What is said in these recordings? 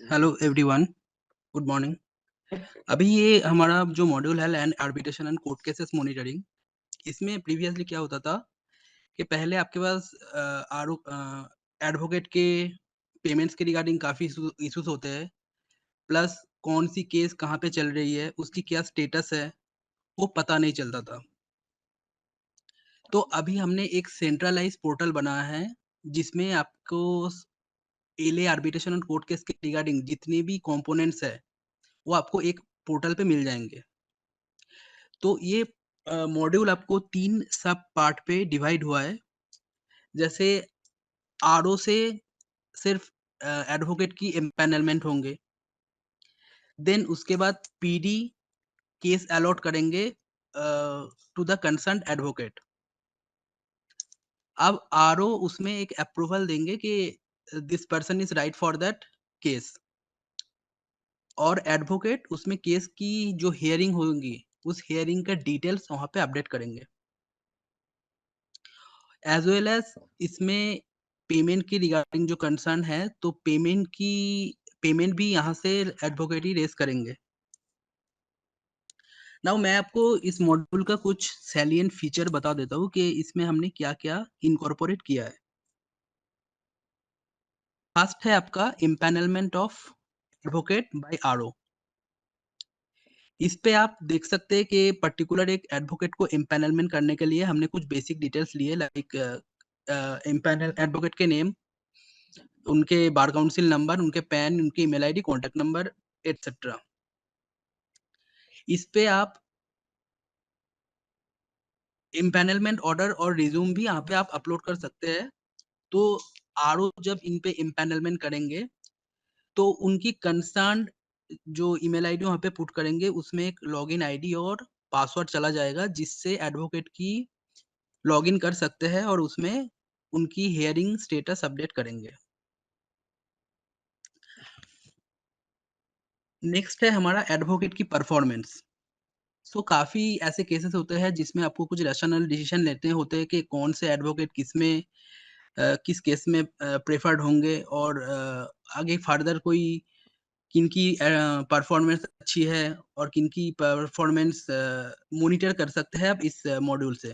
Hello everyone, good morning. अभी ये हमारा जो मॉड्यूल है land arbitration and court cases monitoring, इसमें प्रीवियसली क्या होता था कि पहले आपके पास एडवोकेट के पेमेंट्स के रिगार्डिंग काफ़ी इश्यूज होते हैं, प्लस कौन सी केस कहाँ पे चल रही है, उसकी क्या स्टेटस है, वो पता नहीं चलता था। तो अभी हमने एक सेंट्रलाइज पोर्टल बनाया है, जिसमें आपको LA arbitration and court case के रिगार्डिंग जितने भी कंपोनेंट्स है, वो आपको एक पोर्टल पे मिल जाएँगे। तो ये मॉड्यूल आपको 3 सब पार्ट पे डिवाइड हुआ है। जैसे आरओ से सिर्फ़ एडवोकेट की एम्पैनलमेंट होंगे। देन उसके बाद पीडी केस अलॉट करेंगे टू द कंसर्न्ड एडवोकेट। अब आरओ उसमें एक अप्रूवल देंगे कि this person is right for that case, और एडवोकेट उसमें केस की जो हियरिंग होंगी, उस हियरिंग का डिटेल्स वहाँ पे अपडेट करेंगे। एज़ वेल एज़ इसमें पेमेंट की रिगार्डिंग जो कंसर्न है, तो पेमेंट भी यहाँ से एडवोकेट ही रेज़ करेंगे। नाउ मैं आपको इस मॉड्यूल का कुछ सैलिएंट फीचर बता देता हूँ कि इसमें हमने क्या-क्या इनकॉर्पोरेट किया है। फर्स्ट है आपका empanelment of advocate by RO. इस पे आप देख सकते हैं कि पर्टिकुलर एक एडवोकेट को एम्पैनलमेंट करने के लिए हमने कुछ बेसिक डिटेल्स लिए, लाइक एम्पैनल एडवोकेट के नेम, उनके बार काउंसिल नंबर, उनके पैन, उनकी email ID, contact number etcetera. इस पे आप इम्पैनलमेंट ऑर्डर और रिज़्यूम भी यहाँ पे आप अपलोड कर सकते हैं। तो आरओ जब इन पे इम्पैनलमेंट करेंगे, तो उनकी कंसर्न्ड जो ईमेल आईडी वहाँ पे पुट करेंगे, उसमें एक लॉगिन आईडी और पासवर्ड चला जाएगा, जिससे एडवोकेट की लॉगिन कर सकते हैं और उसमें उनकी हियरिंग स्टेटस अपडेट करेंगे। नेक्स्ट है हमारा एडवोकेट की परफॉर्मेंस। सो काफ़ी ऐसे केसेस होते हैं जिसमें आपको कुछ रैशनल डिसीजन लेने होते हैं कि कौन से एडवोकेट किस केस में प्रेफर्ड होंगे, और आगे फर्दर कोई किनकी परफॉर्मेंस अच्छी है और किनकी परफॉर्मेंस मॉनिटर कर सकते हैं आप इस मॉड्यूल से।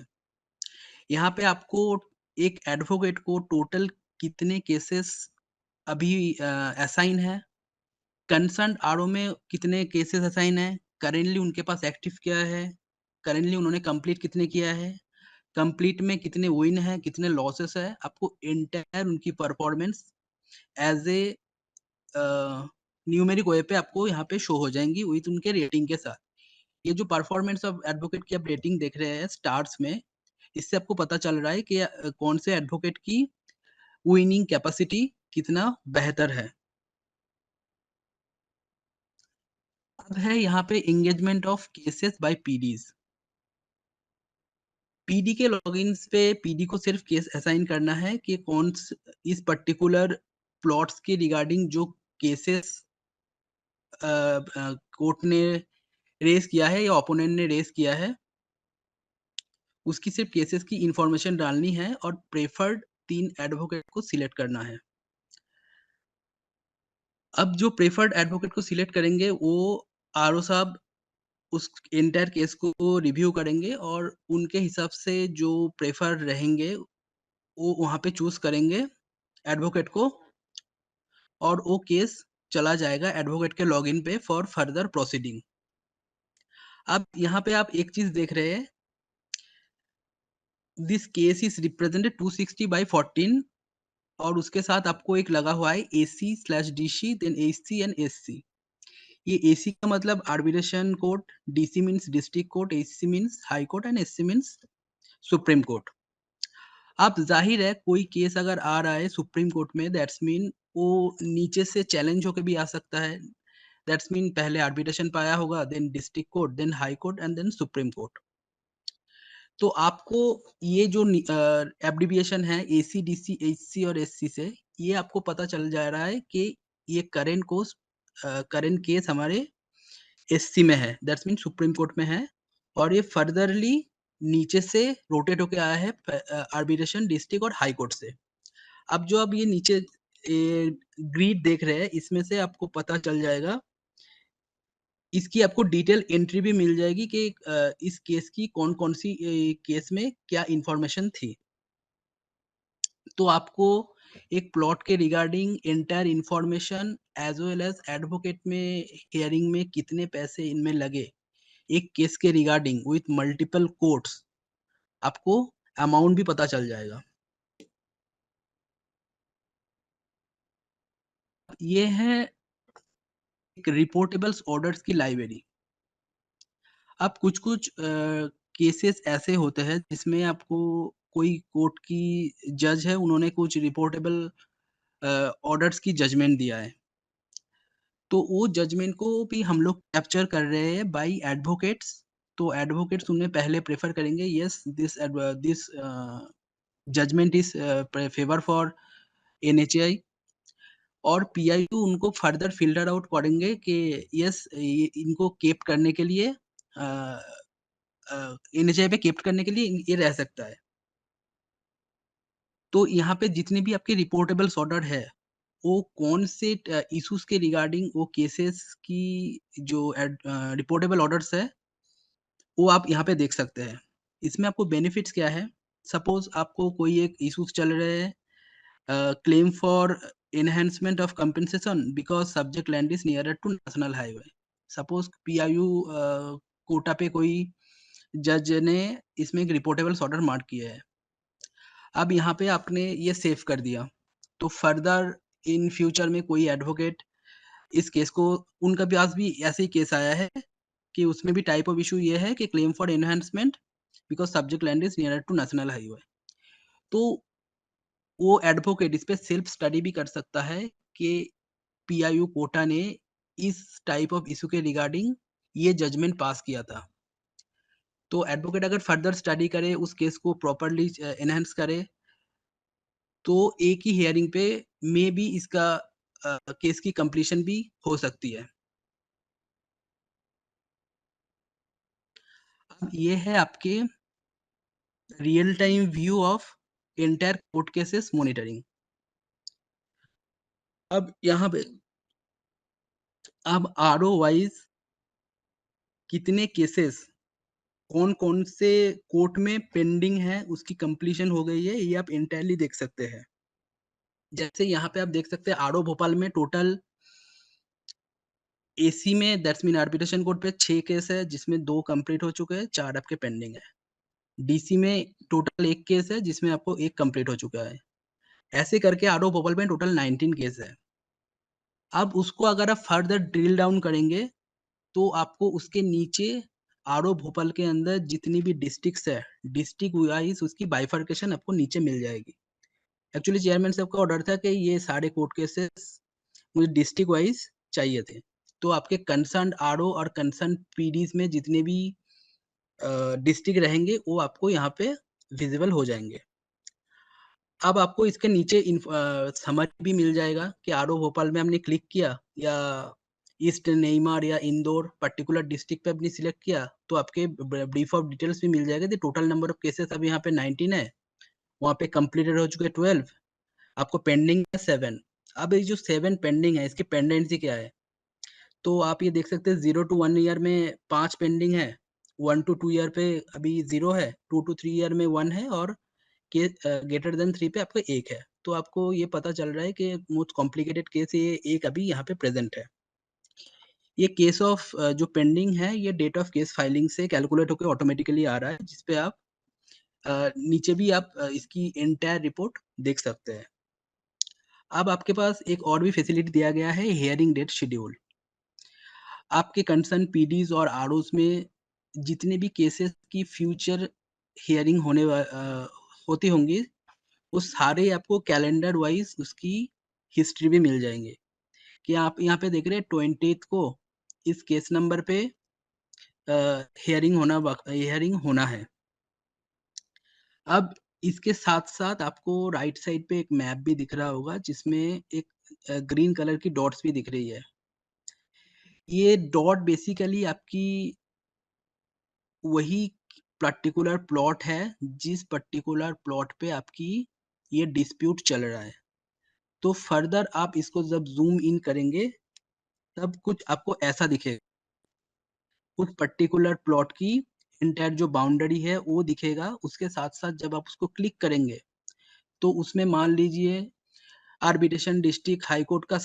यहाँ पे आपको एक एडवोकेट को टोटल कितने केसेस अभी असाइन है, कंसर्न्ड आरओ में कितने केसेस असाइन हैं, करेंटली उनके पास एक्टिव क्या है, करेंटली उन्होंने कंप्लीट कितने किया है, कंप्लीट में कितने विन हैं, कितने लॉसेस हैं, आपको एंटायर उनकी performance as a uh, numeric way पे आपको यहाँ पे शो हो जाएँगी विथ उनके रेटिंग के साथ। ये जो परफॉर्मेंस ऑफ एडवोकेट की आप रेटिंग देख रहे हैं स्टार्स में, इससे आपको पता चल रहा है कि कौन से एडवोकेट की विनिंग कैपेसिटी कितना बेहतर है। अब है यहाँ पे engagement of cases by PDs. PD के लॉगिन्स पे पीडी को सिर्फ केस असाइन करना है कि इस पर्टिकुलर प्लॉट्स के रिगार्डिंग जो केसेस कोर्ट ने रेज़ किया है या ओपोनेंट ने रेज़ किया है, उसकी सिर्फ केसेस की इन्फॉर्मेशन डालनी है और प्रेफर्ड 3 एडवोकेट को सिलेक्ट करना है। अब जो प्रेफर्ड एडवोकेट को सिलेक्ट करेंगे, वो आरओ साहब उस एंटायर केस को रिव्यू करेंगे और उनके हिसाब से जो प्रेफर रहेंगे, वो वहाँ पे चूज़ करेंगे एडवोकेट को, और वो केस चला जाएगा एडवोकेट के लॉगिन पे फॉर फर्दर प्रोसीडिंग। अब यहाँ पे आप एक चीज़ देख रहे हैं, दिस केस इज़ रिप्रेजेंटेड 260/14, और उसके साथ आपको एक लगा हुआ है AC/DC then SC and SC. ये एसी का मतलब arbitration court, DC means district court, SC means high court and SC means supreme court. अब ज़ाहिर है कोई केस अगर आ रहा है सुप्रीम कोर्ट में, दैट्स मीन वो नीचे से चैलेंज होके भी आ सकता है। दैट्स मीन पहले आर्बिट्रेशन पे आया होगा, then district court, then high court and then supreme court. तो आपको ये जो एब्रिविएशन है एसी, डीसी, एचसी और एससी से, ये आपको पता चल जा रहा है कि ये करंट केस हमारे एससी में है, दैट्स मीन सुप्रीम कोर्ट में है, और ये फर्दरली नीचे से रोटेट होके आया है आर्बिट्रेशन डिस्ट्रिक्ट और हाई कोर्ट से। अब ये नीचे ये ग्रिड देख रहे हैं, इसमें से आपको पता चल जाएगा। इसकी आपको डिटेल एंट्री भी मिल जाएगी कि इस केस की कौन-कौन सी केस में क्या इन्फॉर्मेशन थी। तो आपको एक प्लॉट के regarding entire information as well as advocate में हियरिंग में कितने पैसे इनमें लगे, एक केस के रिगार्डिंग विथ मल्टीपल कोर्ट्स आपको अमाउंट भी पता चल जाएगा। ये है एक रिपोर्टेबल्स ऑर्डर्स की लाइब्रेरी। अब कुछ-कुछ केसेस ऐसे होते हैं जिसमें आपको कोई कोर्ट की जज है, उन्होंने कुछ रिपोर्टेबल ऑर्डर्स की जजमेंट दिया है। तो वो जजमेंट को भी हम लोग कैप्चर कर रहे हैं बाय एडवोकेट्स। तो एडवोकेट्स उन्हें पहले प्रेफ़र करेंगे, yes this judgement is favour for NHAI, और पीआईयू उनको फर्दर फ़िल्टर आउट करेंगे कि यस ये इनको केप्ट करने के लिए एनएचआई पे केप्ट करने के लिए ये रह सकता है। तो यहाँ पे जितने भी आपके रिपोर्टेबल्स ऑर्डर है, वो कौन से इश्यूज़ के रिगार्डिंग वो केसेस की जो रिपोर्टेबल ऑर्डर्स है, वो आप यहाँ पे देख सकते हैं। इसमें आपको बेनिफिट्स क्या है? सपोज़ आपको कोई एक इश्यूज़ चल रहे हैं, claim for enhancement of compensation because subject land is nearer to national highway. Suppose PIU Kota पे कोई जज ने इसमें एक रिपोर्टेबल्स ऑर्डर मार्क किया है। अब यहाँ पे आपने ये सेव कर दिया, तो फर्दर इन फ्यूचर में कोई एडवोकेट इस केस को, उनका पास भी ऐसे ही केस आया है कि उसमें भी टाइप ऑफ इश्यू ये है कि claim for enhancement because subject land is nearer to national highway. तो वो एडवोकेट इस पे सेल्फ स्टडी भी कर सकता है कि पीआईयू कोटा ने इस टाइप ऑफ इश्यू के रिगार्डिंग ये जजमेंट पास किया था। तो एडवोकेट अगर फर्दर स्टडी करे, उस केस को प्रॉपर्ली एनहांस करे, तो एक ही हियरिंग पे मेबी इसका केस की कंप्लीशन भी हो सकती है। अब ये है आपके real time view of entire court cases monitoring. अब यहाँ पे अब आरओ वाइज़ कितने केसेस कौन-कौन से कोर्ट में पेंडिंग है, उसकी कंप्लीशन हो गई है, ये आप एंटायरली देख सकते हैं। जैसे यहाँ पे आप देख सकते हैं आरओ भोपाल में टोटल एसी में दैट्स मीन आर्बिट्रेशन कोर्ट पे 6 केस है, जिसमें 2 कंप्लीट हो चुके हैं, 4 आपके पेंडिंग है। डीसी में टोटल 1 केस है, जिसमें आपको 1 कंप्लीट हो चुका है। ऐसे करके आरओ भोपाल में टोटल 19 केस है। अब उसको अगर आप फर्दर ड्रिल डाउन करेंगे, तो आपको उसके नीचे आरओ भोपाल के अंदर जितनी भी डिस्ट्रिक्ट्स है, डिस्ट्रिक्ट वाइज़ उसकी बाइफरकेशन आपको नीचे मिल जाएगी। एक्चुअली चेयरमैन साहब का ऑर्डर था कि ये सारे कोर्ट केसेस मुझे डिस्ट्रिक्ट वाइज़ चाहिए थे। तो आपके कंसर्न्ड आरओ और कंसर्न्ड पीडीज़ में जितने भी डिस्ट्रिक्ट रहेंगे, वो आपको यहाँ पे विज़िबल हो जाएँगे। अब आपको इसके नीचे समरी भी मिल जाएगा कि आरओ भोपाल में हमने क्लिक किया, या ईस्ट नेइमार या इंदौर पर्टिकुलर डिस्ट्रिक्ट पे आपने सिलेक्ट किया, तो आपके ब्रीफ ऑफ डिटेल्स भी मिल जाएगा। The total number of cases अब यहाँ पे 19 है, वहाँ पे कंप्लीटेड हो चुके हैं 12, आपको पेंडिंग है 7। अब ये जो 7 पेंडिंग है, इसकी पेंडेंसी क्या है? तो आप ये देख सकते हैं 0 टू 1 ईयर में 5 पेंडिंग है, 1 टू 2 ईयर पे अभी 0 है, 2 टू 3 ईयर में 1 है, और ग्रेटर देन 3 पे आपको 1 है। तो आपको ये पता चल रहा है कि मोस्ट कॉम्प्लिकेटेड केस ये एक अभी यहाँ पे प्रेज़ेंट है। ये केस ऑफ जो पेंडिंग है, ये डेट ऑफ केस फाइलिंग से कैलकुलेट होके ऑटोमेटिकली आ रहा है, जिस पे आप नीचे भी आप इसकी एंटायर रिपोर्ट देख सकते हैं। अब आपके पास एक और भी फैसिलिटी दिया गया है, हियरिंग डेट शेड्यूल। आपके कंसर्न पीडीज़ और आरओज़ में जितने भी केसेस की फ्यूचर हियरिंग होती होंगी, वो सारे आपको कैलेंडर वाइज़ उसकी हिस्ट्री भी मिल जाएँगे, कि आप यहाँ पे देख रहे हैं 20th को इस केस नंबर पे हियरिंग होना है। अब इसके साथ-साथ आपको राइट साइड पे एक मैप भी दिख रहा होगा, जिसमें एक ग्रीन कलर की डॉट्स भी दिख रही है। ये डॉट बेसिकली आपकी वही पर्टिकुलर प्लॉट है, जिस पर्टिकुलर प्लॉट पे आपकी ये डिस्प्यूट चल रहा है। तो फर्दर आप इसको जब ज़ूम इन करेंगे, तब कुछ आपको ऐसा दिखेगा। उस पर्टिकुलर प्लॉट की एंटायर जो बाउंड्री है वो दिखेगा, उसके साथ-साथ जब आप उसको क्लिक करेंगे, तो उसमें मान लीजिए आर्बिट्रेशन डिस्ट्रिक्ट हाई कोर्ट का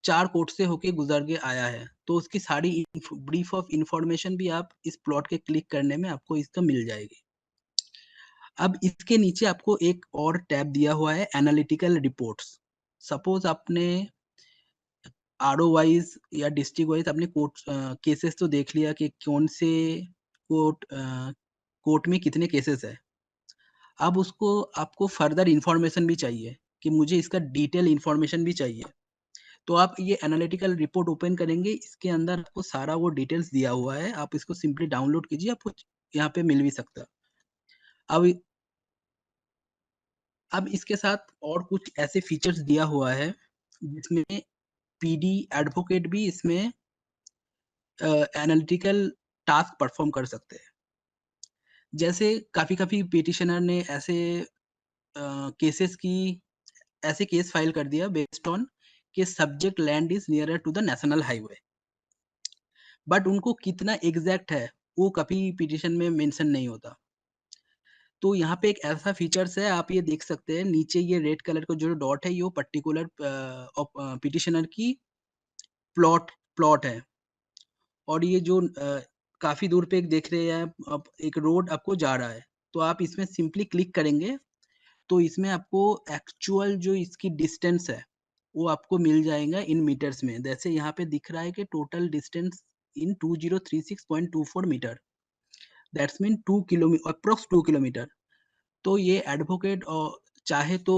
4 कोर्ट से होके गुज़र के आया है, तो उसकी सारी ब्रीफ ऑफ इन्फॉर्मेशन भी आप इस प्लॉट के क्लिक करने में आपको इसका मिल जाएगी। अब इसके नीचे आपको एक और टैब दिया हुआ है एनालिटिकल रिपोर्ट्स। सपोज़ आपने आरओ वाइज़ या डिस्ट्रिक्ट वाइज़ आपने केसेस तो देख लिया कि कौन से कोर्ट में कितने केसेस हैं। अब उसको आपको फर्दर इन्फॉर्मेशन भी चाहिए कि मुझे इसका डिटेल इन्फॉर्मेशन भी चाहिए। तो आप ये एनालिटिकल रिपोर्ट ओपन करेंगे, इसके अंदर आपको सारा वो डिटेल्स दिया हुआ है। आप इसको सिंपली डाउनलोड कीजिए, आपको यहाँ पे मिल भी सकता है। अब अब इसके साथ और कुछ ऐसे फीचर्स दिया हुआ है, जिसमें पीडी एडवोकेट भी इसमें एनालिटिकल टास्क परफ़ॉर्म कर सकते हैं। जैसे काफ़ी-काफ़ी पिटिशनर ने केसेस की ऐसे केस फाइल कर दिया बेस्ड ऑन कि subject land is nearer to the national highway. But उनको कितना एग्ज़ैक्ट है, वो कभी पिटीशन में मेंशन नहीं होता। तो यहाँ पे एक ऐसा फीचर्स है, आप ये देख सकते हैं नीचे ये रेड कलर का जो डॉट है, ये वो पर्टिकुलर पिटीशनर की प्लॉट प्लॉट है। और ये जो काफ़ी दूर पे एक देख रहे हैं आप एक रोड आपको जा रहा है। तो आप इसमें सिंपली क्लिक करेंगे, तो इसमें आपको एक्चुअल जो इसकी डिस्टेंस है, वो आपको मिल जाएगा इन मीटर्स में। जैसे यहाँ पे दिख रहा है कि total distance in 2036.24 metre, that's mean 2 approx 2 kilometre. तो ये एडवोकेट चाहे तो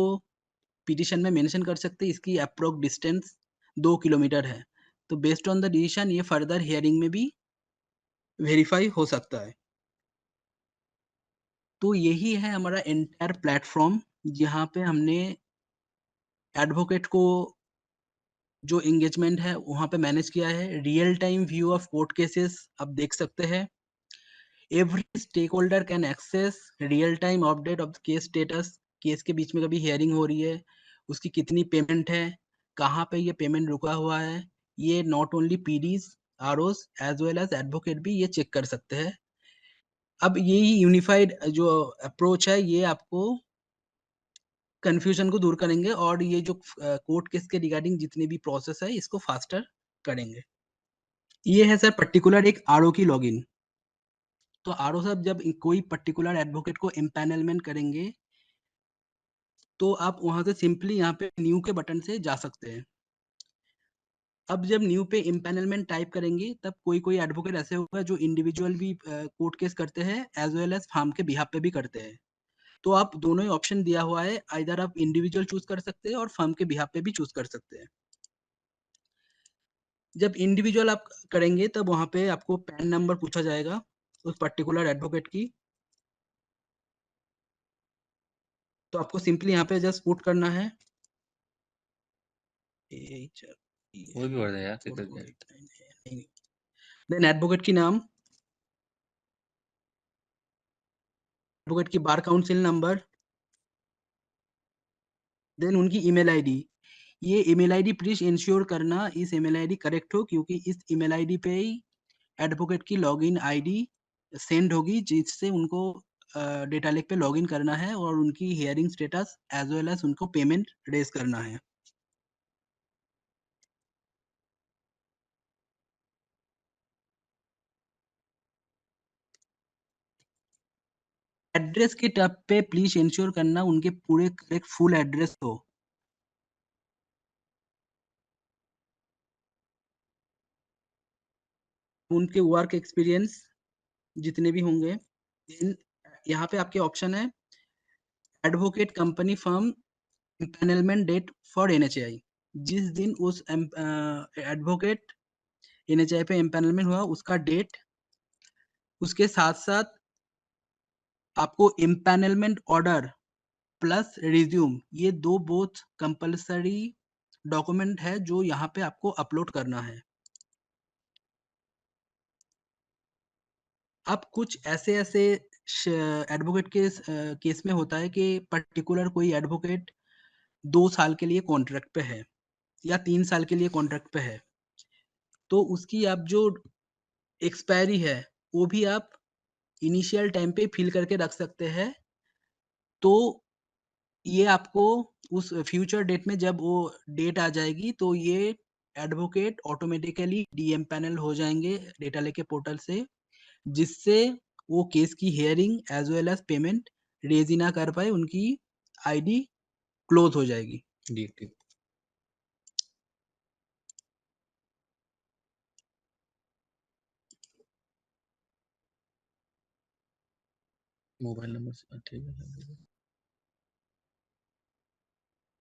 पिटीशन में मेंशन कर सकते हैं इसकी अप्रॉक्स डिस्टेंस 2 किलोमीटर है। तो बेस्ड ऑन द डिसीजन ये फर्दर हियरिंग में भी वेरीफाई हो सकता है। तो यही है हमारा एंटायर प्लेटफ़ॉर्म, जहाँ पे हमने एडवोकेट को जो एंगेजमेंट है वहाँ पे मैनेज किया है। Real time view of court cases आप देख सकते हैं। Every stakeholder can access real time update of the case status. Case के बीच में कभी हियरिंग हो रही है, उसकी कितनी पेमेंट है, कहाँ पे ये पेमेंट रुका हुआ है। ये not only PDs, ROs as well as advocate भी ये चेक कर सकते हैं। अब यही यूनिफाइड जो अप्रोच है, ये आपको कन्फ्यूजन को दूर करेंगे और ये जो कोर्ट केस के रिगार्डिंग जितने भी प्रोसेस है, इसको फास्टर करेंगे। ये है सर पर्टिकुलर एक आरओ की लॉगिन। तो आरओ साहब जब कोई पर्टिकुलर एडवोकेट को एम्पैनलमेंट करेंगे, तो आप वहाँ से सिंपली यहाँ पे न्यू के बटन से जा सकते हैं। अब जब न्यू पे एम्पैनलमेंट टाइप करेंगे, तब कोई-कोई एडवोकेट ऐसे होगा जो इंडिविजुअल भी कोर्ट केस करते हैं, एज़ वेल एज़ फर्म के बिहाफ़ पे भी करते हैं। तो आप दोनों ही ऑप्शन दिया हुआ है, आइदर आप इंडिविजुअल चूज़ कर सकते हैं और फर्म के बिहाफ़ पे भी चूज़ कर सकते हैं। जब इंडिविजुअल आप करेंगे, तब वहाँ पे आपको पैन नंबर पूछा जाएगा, उस पर्टिकुलर एडवोकेट की। तो आपको सिंपली यहाँ पे जस्ट पुट करना है वो भी भर दे यार, 4489 देन एडवोकेट की नाम, एडवोकेट की बार काउंसिल नंबर, देन उनकी ईमेल आईडी। ये ईमेल आईडी प्लीज़ इंश्योर करना इस ईमेल आईडी करेक्ट हो, क्योंकि इस ईमेल आईडी पे ही एडवोकेट की लॉगिन आईडी सेंड होगी, जिससे उनको डेटा लेक पे लॉगिन करना है और उनकी hearing status as well as उनको पेमेंट रेज़ करना है। एड्रेस के टैब पे प्लीज़ इंश्योर करना उनके पूरे करेक्ट फुल एड्रेस हो। उनके वर्क एक्सपीरियंस जितने भी होंगे। देन यहाँ पे आपके ऑप्शन है advocate company firm empanelment date for NHAI. जिस दिन उस एडवोकेट एनएचएआई पे एम्पैनलमेंट हुआ उसका डेट, उसके साथ-साथ आपको एम्पैनलमेंट ऑर्डर प्लस रिज़्यूम, ये 2 बोथ कंपल्सरी डॉक्यूमेंट है जो यहाँ पे आपको अपलोड करना है। अब कुछ ऐसे-ऐसे श एडवोकेट केस में होता है कि पर्टिकुलर कोई एडवोकेट 2 साल के लिए कॉन्ट्रैक्ट पे है या 3 साल के लिए कॉन्ट्रैक्ट पे है, तो उसकी आप जो एक्सपायरी है, वो भी आप इनिशियल टाइम पे फ़िल करके रख सकते हैं। तो ये आपको उस फ्यूचर डेट में जब वो डेट आ जाएगी, तो ये एडवोकेट ऑटोमैटिकली डीएमपैनल हो जाएँगे डेटा लेके पोर्टल से, जिससे वो केस की hearing as well as payment raise ही ना कर पाए, उनकी आईडी क्लोज़ हो जाएगी। ठीक। मोबाइल नंबर से ठीक है।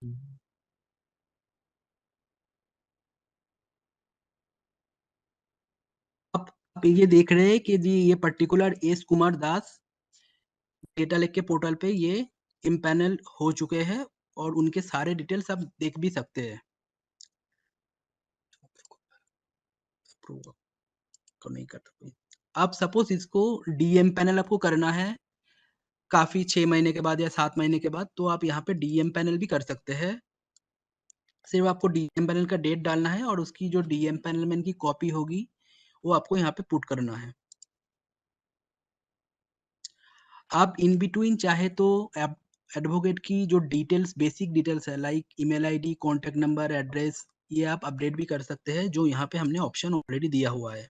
हुँ। आप ये देख रहे हैं कि जी ये particular S Kumar Das data lake के पोर्टल पे ये इम्पैनल हो चुके हैं और उनके सारे डिटेल्स आप देख भी सकते हैं। अप्रूव तो नहीं करता कोई। अब सपोज़ इसको डीएमपैनल आपको करना है, काफ़ी 6 महीने के बाद या 7 महीने के बाद, तो आप यहाँ पे डीएमपैनल भी कर सकते हैं। सिर्फ़ आपको डीएमपैनल का डेट डालना है और उसकी जो डीएमपैनलमेंट की कॉपी होगी, वो आपको यहाँ पे पुट करना है। आप इन बिटवीन चाहे तो एडवोकेट की जो डिटेल्स बेसिक डिटेल्स है like email ID, contact number, address, ये आप अपडेट भी कर सकते हैं, जो यहाँ पे हमने ऑप्शन ऑलरेडी दिया हुआ है।